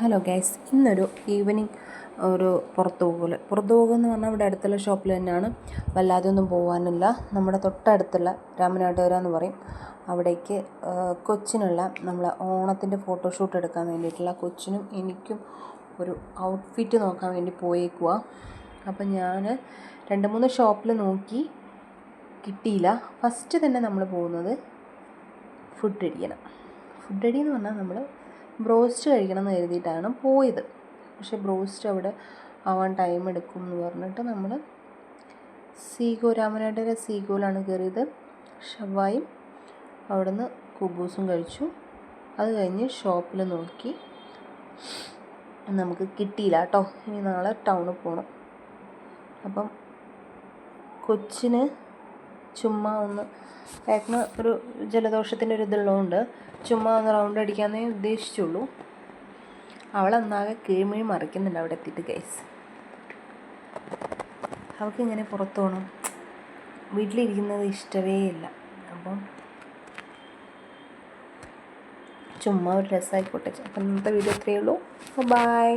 Hello guys, ഇന്നൊരു evening ഒരു പുറത്തു പോകുമെന്ന് പറഞ്ഞാൽ ഇവിടെ അടുത്തുള്ള ഷോപ്പിൽ തന്നെയാണ്. വല്ലാതെ ഒന്നും പോകാനില്ല. നമ്മുടെ തൊട്ടടുത്തുള്ള രാമനാട്ടുകര എന്ന് പറയും, അവിടേക്ക് കൊച്ചിനുള്ള നമ്മളെ ഓണത്തിൻ്റെ ഫോട്ടോഷൂട്ട് എടുക്കാൻ വേണ്ടിയിട്ടുള്ള കൊച്ചിനും എനിക്കും ഒരു ഔട്ട്ഫിറ്റ് നോക്കാൻ വേണ്ടി പോയേക്കുക. അപ്പം ഞാൻ 2-3 ഷോപ്പിൽ നോക്കി, കിട്ടിയില്ല. ഫസ്റ്റ് തന്നെ നമ്മൾ പോകുന്നത് ഫുഡ് അടിക്കണം. ഫുഡ് അടി എന്ന് പറഞ്ഞാൽ നമ്മൾ ബ്രോസ്റ്റ് കഴിക്കണം എന്ന് കരുതിയിട്ടാണ് പോയത്. പക്ഷേ ബ്രോസ്റ്റ് അവിടെ ആവാൻ ടൈം എടുക്കും എന്ന് പറഞ്ഞിട്ട് നമ്മൾ രാമനാട്ടുകര സീഗോയിലാണ് കയറിയത്. ഷവായും അവിടുന്ന് കുബൂസും കഴിച്ചു. അത് കഴിഞ്ഞ് ഷോപ്പിൽ നോക്കി, നമുക്ക് കിട്ടിയില്ല കേട്ടോ. ഇനി നാളെ ടൗണിൽ പോകണം. അപ്പം കൊച്ചിന് ചുമ്മാ ഒന്ന് ഏട്ടന് ഒരു ജലദോഷത്തിൻ്റെ ഒരു ഇതുള്ളതുകൊണ്ട് ചുമ്മാ ഒന്ന് റൗണ്ട് അടിക്കാമെന്നേ ഉദ്ദേശിച്ചുള്ളൂ. അവളൊന്നാകെ കീഴ്മീഴ് മറിക്കുന്നുണ്ട് അവിടെ എത്തിയിട്ട് ഗൈസ്. അവൾക്കിങ്ങനെ പുറത്തു പോകണം, വീട്ടിലിരിക്കുന്നത് ഇഷ്ടമേ ഇല്ല. അപ്പം ചുമ്മാ ഒരു രസമായിക്കോട്ടെ. അപ്പം ഇന്നത്തെ വീഡിയോ ഇത്രയേ ഉള്ളൂ. ബൈ.